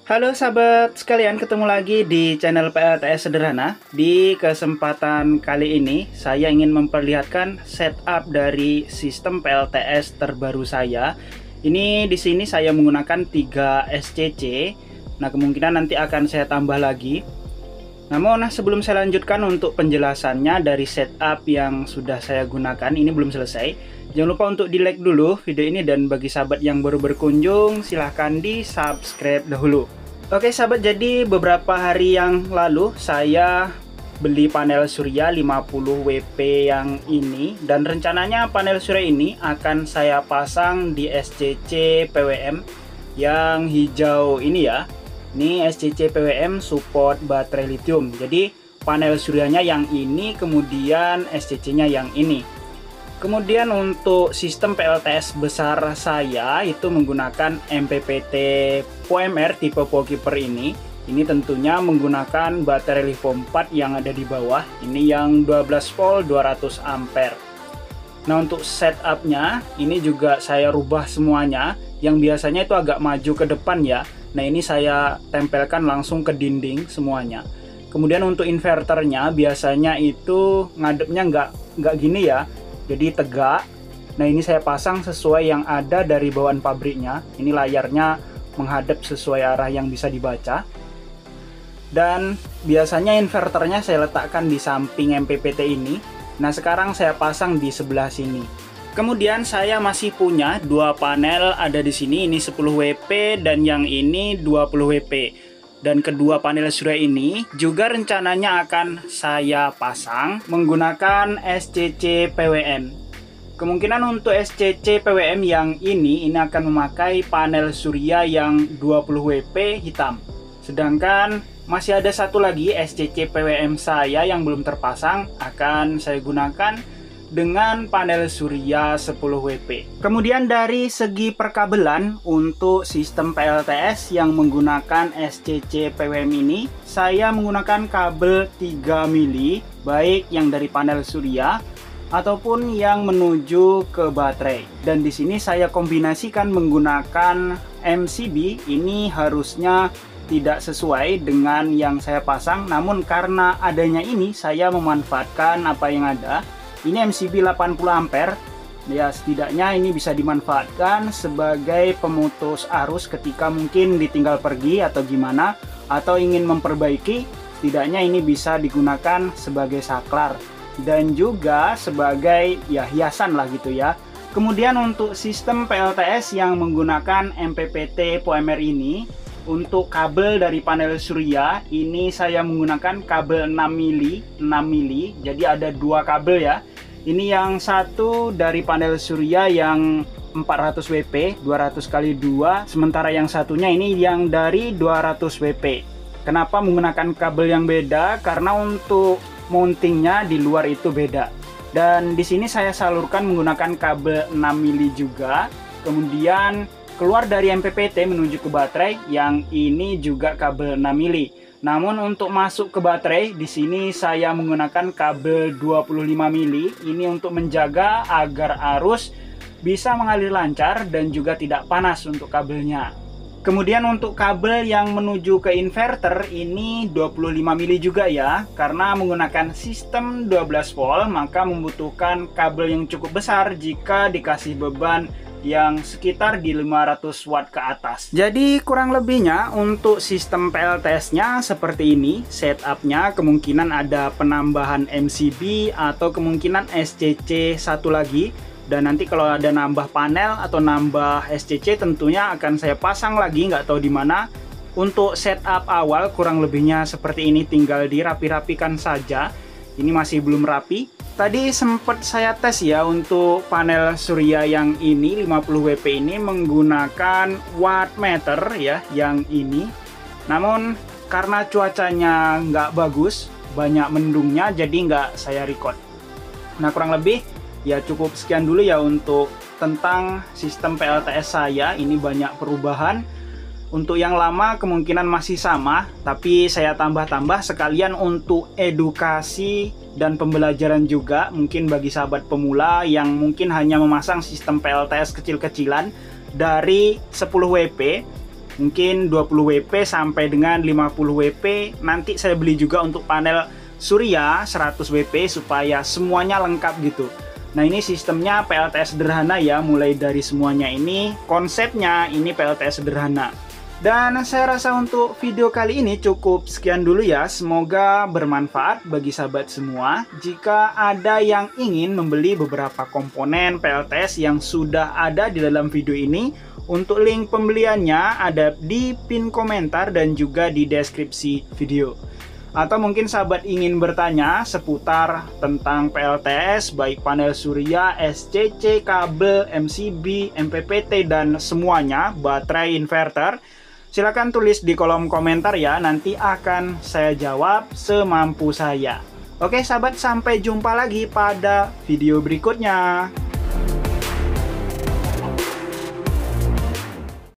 Halo sahabat sekalian, ketemu lagi di channel PLTS Sederhana. Di kesempatan kali ini saya ingin memperlihatkan setup dari sistem PLTS terbaru saya. Ini di sini saya menggunakan 3 SCC. Nah, kemungkinan nanti akan saya tambah lagi. Namun sebelum saya lanjutkan untuk penjelasannya dari setup yang sudah saya gunakan, ini belum selesai. Jangan lupa untuk di like dulu video ini, dan bagi sahabat yang baru berkunjung silahkan di subscribe dahulu. Oke sahabat, jadi beberapa hari yang lalu saya beli panel surya 50 WP yang ini, dan rencananya panel surya ini akan saya pasang di SCC PWM yang hijau ini ya. Ini SCC PWM support baterai lithium. Jadi panel suryanya yang ini, kemudian SCC-nya yang ini. Kemudian untuk sistem PLTS besar saya itu menggunakan MPPT PoeMR tipe Pokeeper ini. Ini tentunya menggunakan baterai lithium 4 yang ada di bawah. Ini yang 12 volt 200 ampere. Nah, untuk setupnya ini juga saya rubah semuanya. Yang biasanya itu agak maju ke depan ya. Nah, ini saya tempelkan langsung ke dinding semuanya. Kemudian untuk inverternya biasanya itu ngadepnya nggak gini ya, jadi tegak. Nah, ini saya pasang sesuai yang ada dari bawaan pabriknya. Ini layarnya menghadap sesuai arah yang bisa dibaca. Dan biasanya inverternya saya letakkan di samping MPPT ini. Nah, sekarang saya pasang di sebelah sini. Kemudian saya masih punya 2 panel ada di sini. Ini 10 WP dan yang ini 20 WP. Dan kedua panel surya ini juga rencananya akan saya pasang menggunakan SCC PWM. Kemungkinan untuk SCC PWM yang ini akan memakai panel surya yang 20 WP hitam. Sedangkan masih ada satu lagi SCC PWM saya yang belum terpasang, akan saya gunakan dengan panel surya 10 WP. Kemudian dari segi perkabelan untuk sistem PLTS yang menggunakan SCC PWM ini, saya menggunakan kabel 3 mili, baik yang dari panel surya ataupun yang menuju ke baterai. Dan di sini saya kombinasikan menggunakan MCB. Ini harusnya tidak sesuai dengan yang saya pasang, namun karena adanya ini saya memanfaatkan apa yang ada. Ini MCB 80 ampere ya, setidaknya ini bisa dimanfaatkan sebagai pemutus arus ketika mungkin ditinggal pergi atau gimana, atau ingin memperbaiki. Setidaknya ini bisa digunakan sebagai saklar dan juga sebagai ya hiasan lah gitu ya. Kemudian untuk sistem PLTS yang menggunakan MPPT PoeMR ini, untuk kabel dari panel surya ini saya menggunakan kabel 6 mili. Jadi ada 2 kabel ya. Ini yang satu dari panel surya yang 400 WP 200 kali 2, sementara yang satunya ini yang dari 200 WP. Kenapa menggunakan kabel yang beda? Karena untuk mountingnya di luar itu beda. Dan di sini saya salurkan menggunakan kabel 6 mili juga. Kemudian keluar dari MPPT menuju ke baterai, yang ini juga kabel 6 mili. Namun untuk masuk ke baterai di sini saya menggunakan kabel 25 mili. Ini untuk menjaga agar arus bisa mengalir lancar dan juga tidak panas untuk kabelnya. Kemudian untuk kabel yang menuju ke inverter ini 25 mili juga ya. Karena menggunakan sistem 12 volt maka membutuhkan kabel yang cukup besar jika dikasih beban yang sekitar di 500 watt ke atas. Jadi kurang lebihnya untuk sistem PLTS-nya seperti ini. Setupnya kemungkinan ada penambahan MCB atau kemungkinan SCC satu lagi. Dan nanti kalau ada nambah panel atau nambah SCC tentunya akan saya pasang lagi, nggak tahu di mana. Untuk setup awal kurang lebihnya seperti ini, tinggal dirapi-rapikan saja. Ini masih belum rapi. Tadi sempat saya tes ya untuk panel surya yang ini 50 WP ini menggunakan wattmeter ya yang ini. Namun karena cuacanya nggak bagus, banyak mendungnya, jadi nggak saya record. Nah, kurang lebih ya cukup sekian dulu ya untuk tentang sistem PLTS saya. Ini banyak perubahan. Untuk yang lama kemungkinan masih sama, tapi saya tambah-tambah sekalian untuk edukasi dan pembelajaran juga, mungkin bagi sahabat pemula yang mungkin hanya memasang sistem PLTS kecil-kecilan dari 10 WP. Mungkin 20 WP sampai dengan 50 WP. Nanti saya beli juga untuk panel surya 100 WP supaya semuanya lengkap gitu. Nah, ini sistemnya PLTS sederhana ya, mulai dari semuanya ini. Konsepnya ini PLTS sederhana. Dan saya rasa untuk video kali ini cukup sekian dulu ya. Semoga bermanfaat bagi sahabat semua. Jika ada yang ingin membeli beberapa komponen PLTS yang sudah ada di dalam video ini, untuk link pembeliannya ada di pin komentar dan juga di deskripsi video. Atau mungkin sahabat ingin bertanya seputar tentang PLTS, baik panel surya, SCC, kabel, MCB, MPPT, dan semuanya, baterai, inverter, silakan tulis di kolom komentar ya, nanti akan saya jawab semampu saya. Oke sahabat, sampai jumpa lagi pada video berikutnya.